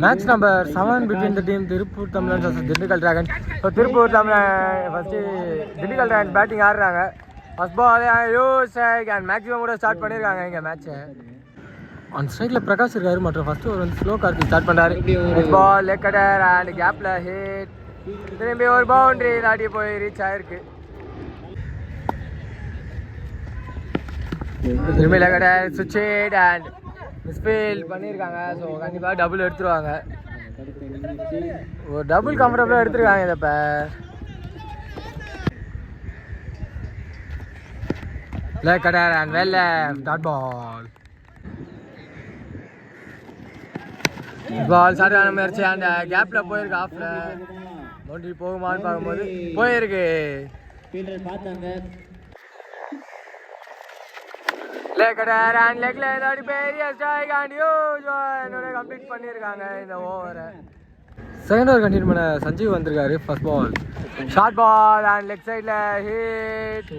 Match number 7 between the team Tiruppur Tamizhans vs Dindigul dragons. So Tiruppur Tamizhan first Dindigul dragons batting ஆடுறாங்க. First ball use and maximum கூட start பண்ணியிருக்காங்க இங்கே மேட்ச்சை. On ஸ்ட்ரைக்கில் பிரகாஷ் இருக்காரு மற்றும் ஃபஸ்ட்டு ஒரு வந்து ஸ்லோ கார்த்தி ஸ்டார்ட் பண்ணுறாரு. Next ball leg cutter and கேப்பில் ஹிட். திரும்பி ஒரு பவுண்டரி தாட்டி போய் ரீச் ஆகிருக்கு. திரும்பி லெக் கட்டர் சுவிட்ச் ஹிட் அண்ட் மிஸ்ஃபீல் பண்ணியிருக்காங்க. ஸோ கண்டிப்பாக டபுள் எடுத்துருவாங்க. ஒரு டபுள் கம்ஃபர்டபுளாக எடுத்துருக்காங்க இதை. இப்போ leg cutter and well dot ball. Ball சாட்டான முயற்சி அந்த கேப்பில் போயிருக்கு. ஆஃபில் பவுண்டரி போகுமான்னு பார்க்கும்போது போயிருக்கு. லெக்கடர் அண்ட் லெக்ல ஏதாவது பெரிய ஸ்ட்ரைக் அண்ட் யூஸ் என்னோட கம்ப்ளீட் பண்ணியிருக்காங்க இந்த ஓவரை. செகண்ட் ஓவர் கண்டினியூ பண்ண சஞ்சீவ் வந்திருக்காரு. First ball short ball and leg சைடில் hit.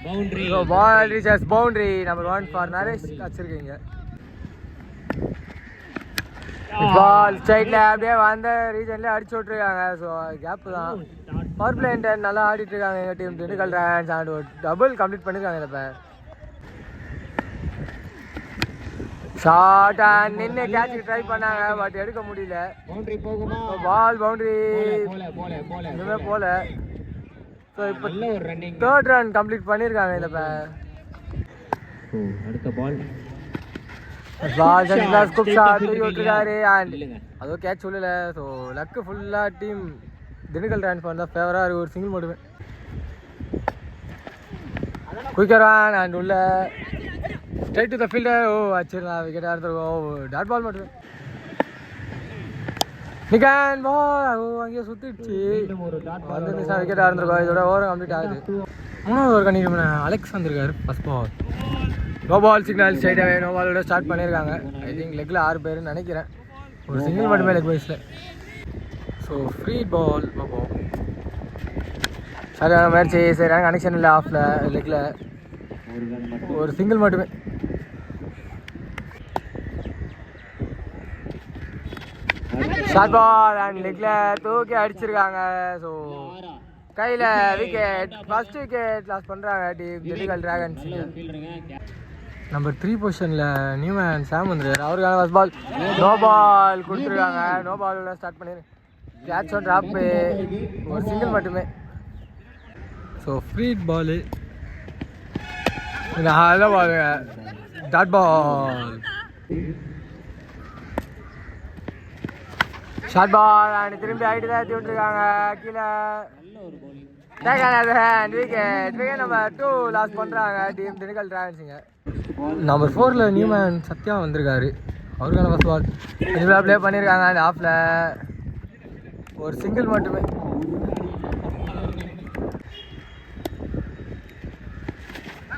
Boundary ball reaches boundary number 1 for Naresh வச்சிருக்கீங்க. பால் ஸ்ட்ரைட்ல அப்படியே வந்த ரீஜன்லேயே அடிச்சு விட்ருக்காங்க. ஸோ கேப்பு தான். பவர் பிளே நல்லா ஆடிட்டு இருக்காங்க எங்கள் டீம் திண்டுக்கல் டிராகன்ஸ். அண்ட் ஒரு டபுள் கம்ப்ளீட் பண்ணியிருக்காங்க இப்போ. ஷார்ட் அண்ட் நின்று கேட்சுக்கு ட்ரை பண்ணாங்க பட் எடுக்க முடியல. பால் பவுண்டரி இன்னுமே போல. ஸோ இப்போ 3rd ரன் கம்ப்ளீட் பண்ணியிருக்காங்க இந்த இப்போ. அடுத்த பால் ஸ்கூப் ஷாட் தூக்கி விட்டுருக்காரு அண்ட் அதுவும் கேட்ச் சொல்லல. ஸோ லக்கு ஃபுல்லாக டீம் திண்டுக்கல் டிராகன்ஸ் பண்ண ஃபேவராக இருக்குது. ஒரு சிங்கிள் மட்டுமே குயிக்கரான் அண்ட் உள்ள ஸ்ட்ரைட் டு த ஃபீல்டர். ஓ வச்சிருந்தா விக்கெட்டாக இருந்திருக்கோம். டாட் பால் மட்டுமே. நிகான் பால் ஓ அங்கேயே சுற்றிடுச்சு வந்து நிமிஷம் விக்கெட்டாக இருந்திருக்கோம். இதோட ஓவர் கம்ப்ளீட் ஆகுது. 3வது ஓவர் கண்டிப்பாக அலெக்ஸ் வந்திருக்காரு. First ball no ball signal ஸ்ட்ரைட்டாகவே நோ பாலோட ஸ்டார்ட் பண்ணியிருக்காங்க. ஐ திங்க் லெக்கில் 6 பேருன்னு நினைக்கிறேன். ஒரு சிங்கிள் மட்டுமே லெக் வைஸில். ஸோ ஃப்ரீ பால் பார்ப்போம். சரியான முயற்சி சரியான கனெக்ஷன் இல்லை. ஆஃபில் லெக்கில் ஒரு சிங்கிள் மட்டுமே. ஷார்ட் பால் அண்ட் லெக்கில் தூக்கி அடிச்சிருக்காங்க. ஸோ கையில் விக்கெட். ஃபர்ஸ்ட் விக்கெட் லாஸ் பண்ணுறாங்க டீம் திண்டுக்கல் டிராகன்ஸ். நம்பர் 3 பொசிஷனில் நியூமேன் சாம் வந்துருக்காரு. அவருக்கான ஃபர்ஸ்ட் பால் நோ பால் கொடுத்துருக்காங்க. நோ பாலோட ஸ்டார்ட் பண்ணிடு. கேட்ச் ஒன் ட்ராப்பு ஒரு சிங்கிள் மட்டுமே. ஸோ ஃப்ரீ பாலு நல்ல ball dot ball. Short ball and திரும்பி ஆகிட்டு தான் ஏற்றி விட்டுருக்காங்க கீழே. விக்கெட் விக்கெட் நம்பர் 2 லாஸ் பண்ணுறாங்க டீம் திண்டுக்கல் டிராகன்ஸுங்க. நம்பர் 4ல் நியூமேன் சத்யா வந்திருக்காரு. அவருக்கான ஃபர்ஸ்ட் பால் இதுவே ப்ளே பண்ணியிருக்காங்க. அந்த ஆஃபில் ஒரு சிங்கிள் மட்டுமே.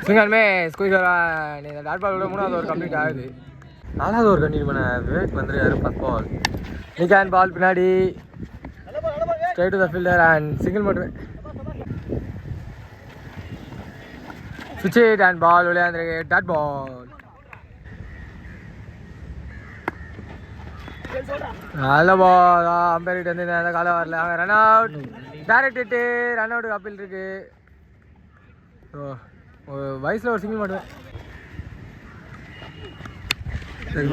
சிங்கிள் மேஸ் குயிக்கரான். இந்த டாட் பாலோட 3வது ஓவர் கம்ப்ளீட் ஆகுது. 4வது ஓவர் கண்டினியூ பண்ண விவேக் வந்திருக்காரு. ஃபர்ஸ்ட் பால் நிகான் பால் பின்னாடி straight to the fielder and single மட்டுமே. சுவிட்ச் ஹிட் அண்ட் பால் விளையாண்டுருக்கு. டாட் பால் நல்ல பால். அம்பேர்கிட்ட வந்து அந்த காலம் வரல. அங்கே run out direct hit. Run அவுட்டுக்கு அப்பீல் இருக்கு. ஸோ வயசில் ஒரு சிங்கிள் மட்டுமே.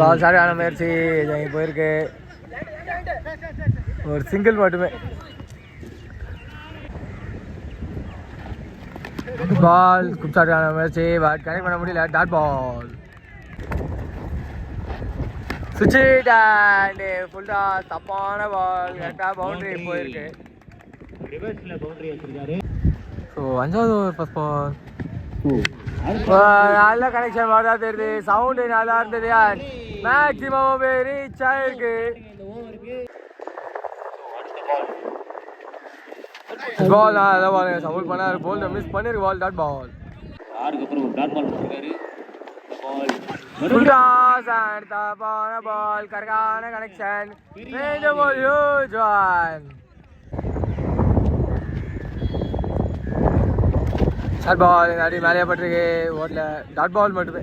பால் சரியான முயற்சி போயிருக்கு. ஒரு சிங்கிள் மட்டுமே. பால் குப்சாட்டான முயற்சி பட் கனெக்ட் பண்ண முடியல. டாட் பால் சுவிட்ச் ஹிட் அண்ட் ஃபுல்லா தப்பான பால். கரெக்டாக பவுண்டரி போயிருக்கு. ஸோ 5வது ஓவர் ஃபர்ஸ்ட் பால் நல்ல கனெக்ஷன் மாதிரி தெரியுது. சவுண்டு நல்லா இருந்தது. மேக்ஸிமம் ரீச் ஆயிருக்கு. பால் நல்ல பால் சவுண்ட் பண்ணாரு. போல் மிஸ் பண்ணிருக்கு. பால் டாட் பால். பால் கரெக்டான connection. Huge one. Short ball அடி மேலே பட்டிருக்கு. ஓட்டில் டாட் பால் மட்டுமே.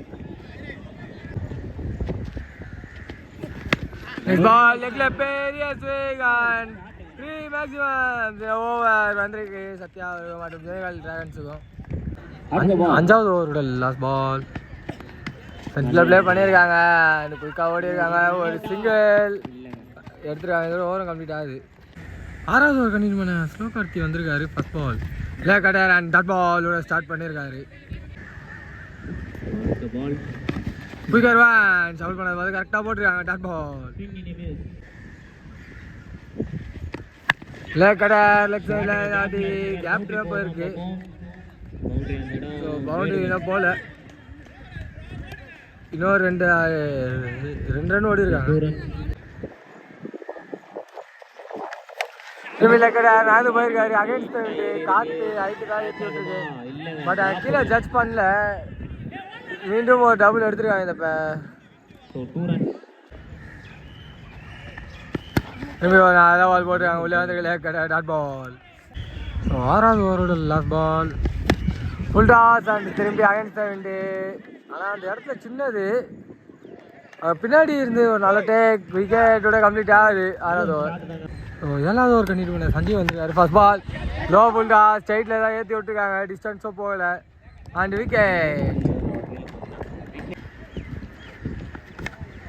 Next ball, லெக்ல பெரிய ஸ்விங் அண்ட் 3 மேக்ஸிமம் ஓவர் வந்திருக்கு சத்யா மற்றும் ஜெயகால் டிராகன்ஸுக்கும். அஞ்சாவது ஓவரோட லாஸ்ட் பால் சென்ட்ரில் ப்ளே பண்ணியிருக்காங்க. குயிக்காக ஓடி இருக்காங்க. ஒரு சிங்கிள் எடுத்துருக்காங்க. இதோட ஓவரும் கம்ப்ளீட் ஆகுது. ஆறாவது ஓவர் கண்டினியூ பண்ண ஸ்லோ கார்த்தி வந்திருக்காரு. ஃபர்ஸ்ட் பால் இல்லை கட்டர் அண்ட் டாட் பாலோட ஸ்டார்ட் பண்ணியிருக்காரு. குயிக்கர் ஒன் சவுல் பண்ணது பார்த்து கரெக்டாக போட்டிருக்காங்க. டாட் பால் இல்லை கட்டர் லெஃப்ட் சைடில் ஆடி கேப் ட்ராப் போயிருக்கு. ஸோ பவுண்டரி இன்னும் போகல. இன்னொரு ரெண்டு ரன் ஓடி இருக்காங்க. நடந்து போயிருக்காரு. அகைன்ஸ்ட் காற்று ஹைட்டுக்காக ஏற்றி விட்டுருக்கு. பட் கீழே ஜட்ஜ் பண்ணல. மீண்டும் ஒரு டபுள் எடுத்துருக்காங்க. இந்த திரும்பி ஒரு நல்ல பால் போட்டுருக்காங்க. உள்ளே வந்து டாட் பால். ஸோ ஆறாவது ஓவரோட last ball full toss and திரும்பி அகைன்ஸ்ட் வேண்டு. ஆனால் அந்த இடத்துல சின்னது பின்னாடி இருந்து ஒரு நல்ல டேக் விக்கெட்டோட கம்ப்ளீட் ஆகுது. ஆறாவது ஓவர். ஸோ ஏழாவது ஓவர் கண்டினியூ பண்ண சஞ்சீவ் வந்துருக்காரு. First ball low full toss ஸ்ட்ரைட்டில் தான் ஏற்றி விட்டுருக்காங்க. டிஸ்டன்ஸும் போகலை அண்ட் விக்கெட்.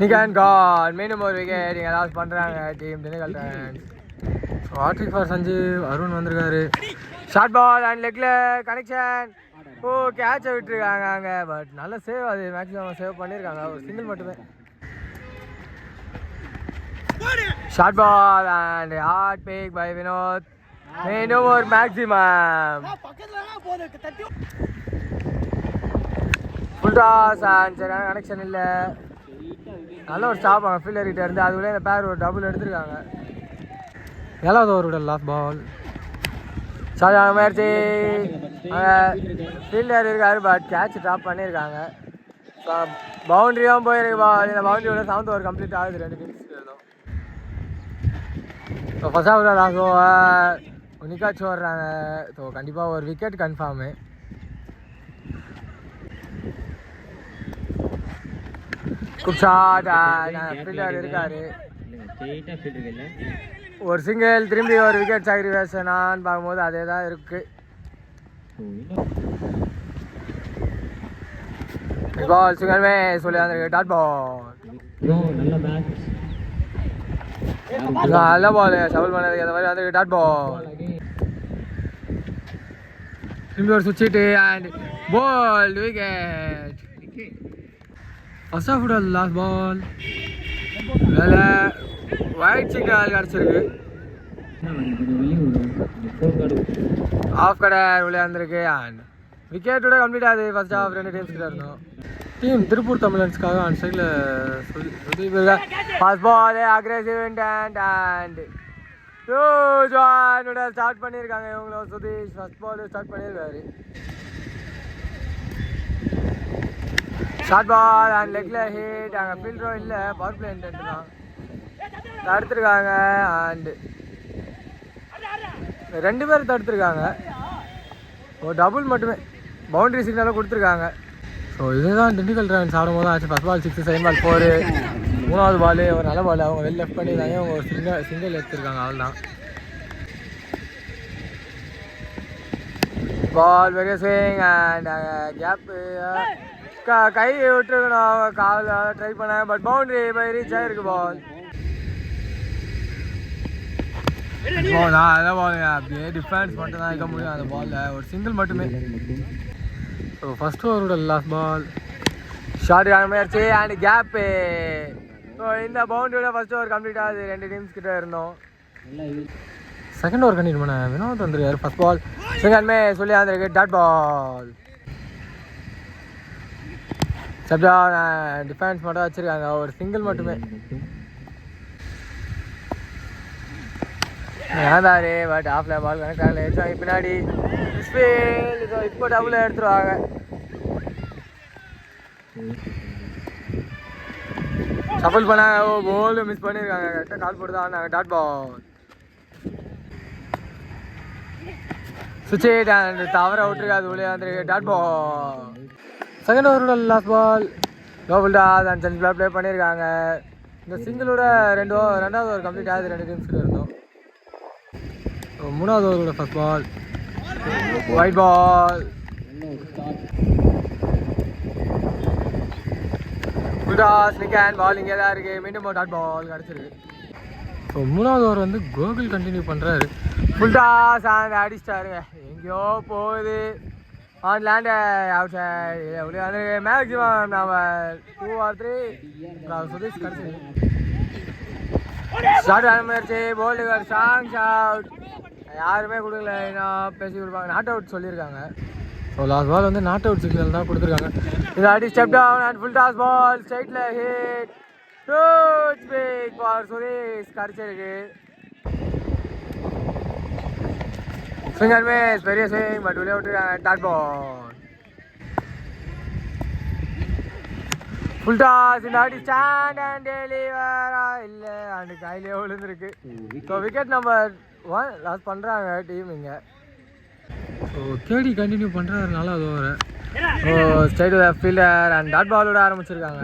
நிகான் கான் மீண்டும் ஒரு விக்கெட் இங்கே லாஸ் பண்ணுறாங்க team Dindigul Titans. So hat trick for Sanjeev. Arun வந்திருக்காரு. ஷார்ட் பால் அண்ட் லெக்கில் கனெக்ஷன். ஓ கேட்சை விட்டுருக்காங்க அங்கே. பட் நல்ல சேவ். அது மேக்ஸிமம் சேவ் பண்ணியிருக்காங்க. ஒரு சிங்கிள் மட்டுமே. Short ball and hard pick by Vinod. மீண்டும் ஒரு மேக்ஸிமம் ஃபுல் டாஸ் அண்ட் சரியான கனெக்ஷன் இல்லை. நல்ல ஒரு ஸ்டாப் அவங்க ஃபீல்டர் கிட்ட இருந்து. அதுக்குள்ளே இந்த பேர் ஒரு டபுள் எடுத்துருக்காங்க. ஏழாவது ஓவரோட லாஸ்ட் பால் சரியான முயற்சி. ஃபீல்டர் இருக்காரு பட் கேட்ச் ட்ராப் பண்ணியிருக்காங்க. ஸோ பவுண்ட்ரியும் போயிருக்கு. பால் இந்த பவுண்ட்ரியோட 7th ஓவர் கம்ப்ளீட் ஆகுது. 2 டீம்ஸ் இருந்தோம். So first over last over நிக்காச்சு வர்றாங்க. ஸோ கண்டிப்பாக ஒரு wicket confirm. Good shot. Fielder இருக்காரு. ஒரு சிங்கிள் திரும்பி ஒரு விக்கெட் சாக்ரிஃபைஸ்னான்னு பார்க்கும்போது அதே தான் இருக்குது. பால் சிங்கமே சொல்லி வந்திருக்கு. டாட் பால் நல்ல பால் ஷவல் பண்ணதுக்கு அந்த மாதிரி வந்திருக்கு. டாட் பால் திரும்பி ஒரு சுவிட்சிட்டு and ball wicket. First half last ball வேலை ஒயிட் சிக்னல் கிடச்சிருக்கு. ஆஃப் கடை உள்ளே வந்திருக்கு அண்ட் விக்கெட்டோட கம்ப்ளீட் ஆகுது. ஃபர்ஸ்ட் ஆஃப் 2 டீம்ஸ் கிட்ட இருந்தோம். டீம் திருப்பூர் தமிழன்ஸ்க்காக அந்த சைடில் first ball aggressive intent and ஜானோட ஸ்டார்ட் பண்ணியிருக்காங்க. இவங்களும் சுதீஷ் ஃபர்ஸ்ட் பால் ஸ்டார்ட் பண்ணியிருக்காரு. ஷார்ட் பால் அண்ட் லெக்ல ஹிட். அங்கே ஃபீல்டரும் இல்லை. பவர் பிளே இன்டென்ட் தான் தடுத்துருக்காங்க. அண்டு 2 பேர் தடுத்துருக்காங்க. ஒரு டபுள் மட்டுமே பவுண்டரி சிக்னலாக கொடுத்துருக்காங்க. ஸோ இதுதான் திண்டுக்கல் டைட்டன்ஸ் ஆடும் போது ஆச்சு. ஃபர்ஸ்ட் பால் 6, செகண்ட் பால் 4, 3வது பால் ஒரு நல்ல பால். அவங்க வெளில லெஃப்ட் பண்ணியிருந்தாங்க. அவங்க ஒரு சிங்கிள் எடுத்துருக்காங்க. அவள் தான் பால் பெரிய ஸ்விங் அண்ட் கேப்பு கை விட்டுருக்கணும். அவங்க காலில் ட்ரை பண்ணாங்க பட் பவுண்டரி போய் ரீச் ஆகிருக்கு. பால் அதான் பால் அப்படியே டிஃபென்ஸ் மட்டும் தான் இருக்க முடியும் அந்த பாலில். ஒரு சிங்கிள் மட்டுமே. ஸோ ஃபர்ஸ்ட் ஓவரோட லாஸ்ட் பால் ஷார்ட் முயற்சி அண்ட் கேப்பு. ஸோ இந்த பவுண்டரியோட ஃபர்ஸ்ட் ஓவர் கம்ப்ளீட் ஆகுது. 2 டீம்ஸ் கிட்ட இருந்தோம். செகண்ட் ஓவர் கண்டினியூ பண்ண வினோத் வந்துருக்காரு. ஃபர்ஸ்ட் பால் செகண்ட் சொல்லி வந்திருக்கு. டாட் பால் சப்ஜா டிஃபென்ஸ் மட்டும் வச்சுருக்காங்க. ஒரு சிங்கிள் மட்டுமே. ஏதாரு பட் ஆஃப்ல பால் கனெக்ட் ஆகல. பின்னாடி இப்போ டபுள் எடுத்துருவாங்க. சஃபல் பண்ணாங்க. ஓ கோல் மிஸ் பண்ணியிருக்காங்க. கரெக்டாக கால் போட்டு தான் ஆனாங்க. டாட் பால் சுவிட்ச் அண்ட் தவற விட்டுருக்காது. உள்ளே வந்துருக்கு. டாட் பால் செகண்ட் ஓவரோட last ball double toss and சென்ட்ரில் ப்ளே பண்ணியிருக்காங்க. இந்த சிங்கிளோட ரெண்டாவது ஓவர் கம்ப்ளீட் ஆகுது. 2 டீம்ஸ் இருந்தோம். மூணாவது ஓவரோட first ball wide ball. Snick and ball இங்கே தான் இருக்குது. மீண்டும் டாட் பால் கிடச்சிருக்கு. ஸோ மூணாவது ஓவர் வந்து கோகுல் கண்டினியூ பண்ணுறாரு. ஃபுல் டாஸ் அண்ட் அடிச்சிட்டாருங்க. எங்கேயோ போகுது on land out side. Maximum நம்ம 2 or 3 சுதீஷ் கிடச்சிருக்கு. ஷார்ட் ஆரம்பிச்சு போல்டுகள் ஸ்ட்ராங் ஷாட். யாருமே கொடுக்கல. நான் பேசி கொடுப்பாங்க. நாட் அவுட் சொல்லியிருக்காங்க. ஸோ லாஸ்ட் பால் வந்து நாட் அவுட் சிக்னல் தான் கொடுத்துருக்காங்க. இது அடி step down and full toss ball ஸ்ட்ரைட்டில் hit. Huge big for Suresh கிடச்சிருக்கு. ஸ்விங்கர் மிஸ் பெரிய ஸ்விங் பட் வெளியே விட்டுருக்காங்க. Dot ball full toss. இந்த அடி ஸ்டாண்ட் அண்ட் டெலிவரா இல்லை அண்ட் கையிலே விழுந்துருக்கு. ஸோ விக்கெட் நம்பர் 1 லாஸ் பண்ணுறாங்க டீம் இங்கே. ஸோ கேடி கண்டினியூ பண்ணுறாரு 4வது ஓவரை. So straight left fielder and dot பாலோட ஆரம்பிச்சிருக்காங்க.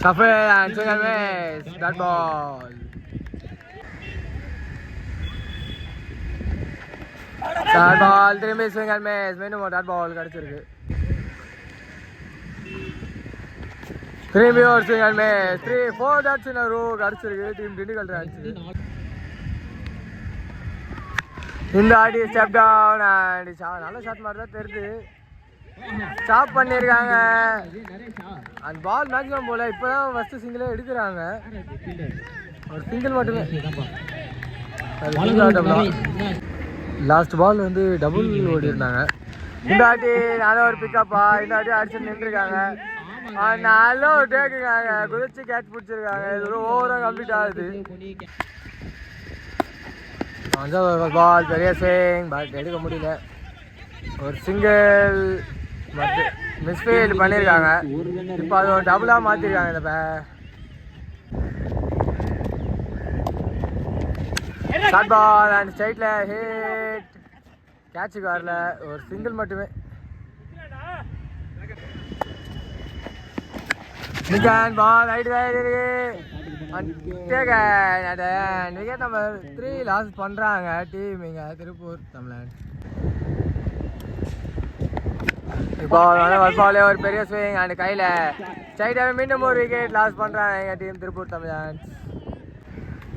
Shuffle and swinger miss dot ball. Dot ball திரும்பி ஸ்விங்கர் மிஸ். மீண்டும் டாட் பால் கிடச்சிருக்கு. திரும்பி ஒரு swinger miss. 3-4 dots in a row கிடச்சிருக்கு. டீம் திண்டுக்கல் அடிச்சிருக்கு. இந்த ஆடி ஸ்டெப் டவுன் அண்ட் நல்ல ஷாட் மாதிரி தான் தெரியுது. ஸ்டாப் பண்ணியிருக்காங்க. அண்ட் பால் மேக்ஸிமம் போல இப்போ தான் ஃபஸ்ட்டு சிங்கிளே எடுக்கிறாங்க. ஒரு சிங்கிள் மட்டுமே. லாஸ்ட் பால் வந்து டபுள் ஓடி இருந்தாங்க. இந்த ஆட்டி நல்ல ஒரு பிக்கப்பா. இந்த ஆட்டி அடிச்சு நின்றுருக்காங்க. நல்ல ஒரு டேக்குங்க. குதிச்சு கேட்ச் பிடிச்சிருக்காங்க. இது ஒரு ஓவராக கம்ப்ளீட் ஆகுது. 5வது பால் பெரிய ஸ்விங் பட் எடுக்க முடியல. ஒரு சிங்கிள் மிஸ்ஃபீல்ட் பண்ணியிருக்காங்க. இப்போ அது ஒரு டபுளாக மாற்றிருக்காங்க. இந்த ஷார்ட் பால் அண்ட் ஸ்ட்ரைட்டில் ஹிட். கேட்சுக்கு வரல. ஒரு சிங்கிள் மட்டுமே. பால் ரைட் இருக்கு. விக்கெட் நம்பர் 3 லாஸ் பண்ணுறாங்க டீம் இங்கே திருப்பூர் தமிழன். இப்போ பாலே ஒரு பெரிய ஸ்விங் அண்ட் கையில் ஸ்ட்ரைட்டாகவே மீண்டும் ஒரு விக்கெட் லாஸ் பண்ணுறாங்க எங்கள் டீம் திருப்பூர் தமிழன்.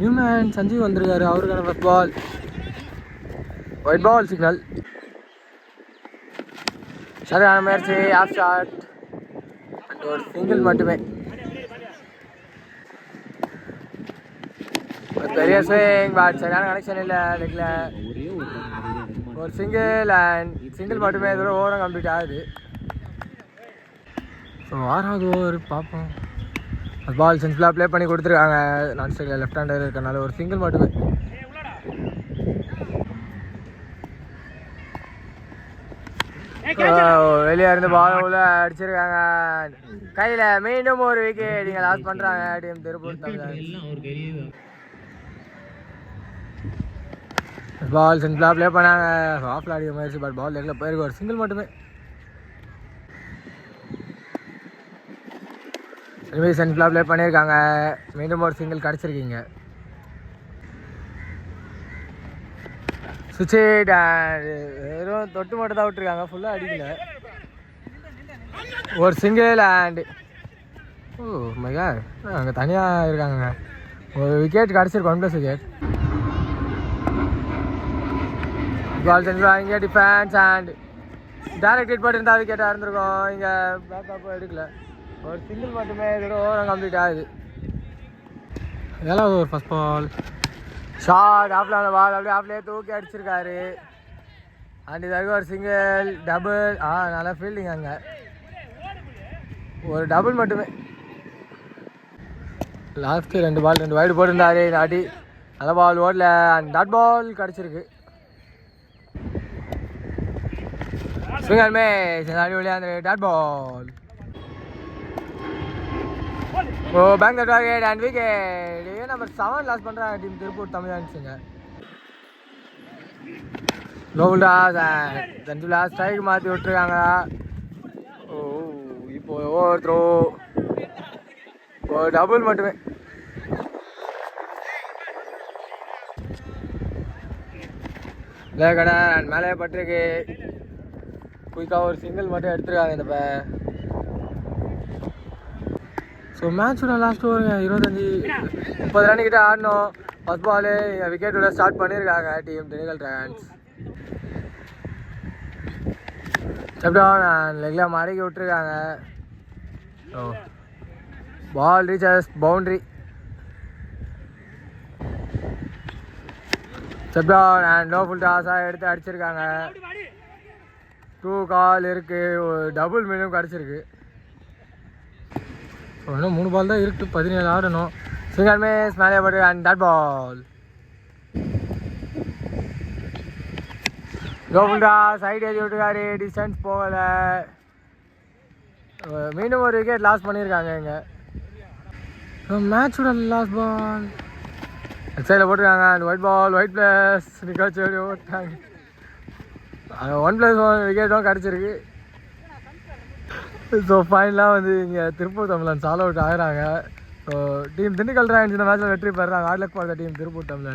நியூமேன் சஞ்சீவ் வந்திருக்காரு. அவருக்கான first ball wide ball signal. சரியான முயற்சி ஆஃப் ஷாட் அண்ட் ஒரு சிங்கிள் மட்டுமே. பெரிய ஸ்விங் பட் சரியான கனெக்ஷன் இல்லை லெக்கில். ஒரு சிங்கிள் அண்ட் சிங்கிள் மட்டுமே. இதோட ஓவரம் கம்ப்ளீட் ஆகுது. ஸோ 6வது ஓவர் பார்ப்போம். பால் சிம்பிளாக ப்ளே பண்ணி கொடுத்துருக்காங்க. நான் சைடில் லெஃப்ட் ஹேண்டர் இருக்கனால ஒரு சிங்கிள் மட்டுமே. வெளியே இருந்து பால் உள்ள அடிச்சிருக்காங்க. கையில் மீண்டும் ஒரு விக்கெட் இங்கே லாஸ் பண்ணுறாங்க டீம் திருப்பூர் தமிழ். பால் சிம்பிளாக ப்ளே பண்ணாங்க. ஆஃப்ல அடிக்க முயற்சி பட் பால் லெக்கில் போயிருக்கு. ஒரு சிங்கிள் மட்டுமே. திரும்பி சிம்பிளாக ப்ளே பண்ணியிருக்காங்க. மீண்டும் ஒரு சிங்கிள் கிடச்சிருக்கீங்க. சுவிட்ச் வெறும் தொட்டு மட்டும் தான் விட்டுருக்காங்க. ஃபுல்லாக அடிக்கல. ஒரு சிங்கிள் அண்ட் மையா அங்கே தனியாக இருக்காங்க. ஒரு விக்கெட் கிடச்சிருக்கு. 1+ விக்கெட். பால் சென்றாங்க. இங்கே டிஃபென்ஸ் அண்ட் டேரக்ட் ஹிட் போட்டிருந்தா விக்கெட்டாக இருந்திருக்கும். இங்கே பேக்கப்பும் எடுக்கல. ஒரு சிங்கிள் மட்டுமே. இதோட ஓவரம் கம்ப்ளீட் ஆகுது. 7வது ஓவர் ஃபர்ஸ்ட் பால் ஷார்ட் ஆஃப்ல அந்த பால் அப்படியே ஆஃப்லேயே தூக்கி அடிச்சிருக்காரு. அண்ட் இதுக்கு ஒரு சிங்கிள் டபுள். நல்லா ஃபீல்டிங். அங்கே ஒரு டபுள் மட்டுமே. லாஸ்ட்டு 2 பால் 2 வைடு போட்டிருந்தாரு. இந்த ஆட்டி நல்ல பால் ஓடல அண்ட் டாட் பால் கிடச்சிருக்கு. Swinger miss. ஆடி விளையாண்டு dot ball. Oh bank the target and wicket. Number 7 loss பண்ணுறாங்க டீம் திருப்பூர் தமிழன்ஸுங்க. லோவுல் டாஸ் அண்ட் ஸ்ட்ரைக் மாற்றி விட்டுருக்காங்க. ஓ இப்போ ஓவர் த்ரோ ஒரு டபுள் மட்டுமே. கடை மேலே பட்டிருக்கு. குயிக்காக ஒரு சிங்கிள் மட்டும் எடுத்துருக்காங்க இந்த ஸோ மேட்சோட லாஸ்ட் ஓவருங்க 25-30 ரன் கிட்ட ஆடணும். ஃபர்ஸ்ட் பாலு விக்கெட்டோட ஸ்டார்ட் பண்ணியிருக்காங்க டீம் திண்டுக்கல் ட்ராகன்ஸ். எப்படியும் லெக்கில் மறைக்கி விட்டுருக்காங்க. Oh ball reaches boundary. செப்டான் அண்ட் நோ ஃபுல் டாஸாக எடுத்து அடிச்சிருக்காங்க. 2 கால் இருக்குது. ஒரு டபுள் மீனும் கிடச்சிருக்கு. ஸோ இன்னும் 3 பால் தான் இருக்குது. 17 ஆடணும். சிங்கிள் மிஸ் மேலே போட்டு and dot ball. No full toss side ஏறி விட்டுருக்காரு. டிஸ்டன்ஸ் போகலை. மீண்டும் ஒரு விக்கெட் லாஸ் பண்ணியிருக்காங்க இங்கே. மேட்சோட லாஸ்ட் பால் சைடில் போட்டிருக்காங்க. And wide ball wide plus நிகழ்ச்சி ஓட்டாங்க. 1+1 விக்கெட்டும் கிடச்சிருக்கு. ஸோ ஃபைனலாக வந்து இங்கே திருப்பூர் தமிழன் சால் அவுட் ஆகிறாங்க. ஸோ டீம் திண்டுக்கல் ட்ராகன்ஸ் இந்த மேட்ச்சில் வெற்றி பெறுறாங்க. Hard luck for the team Tiruppur தமிழன்.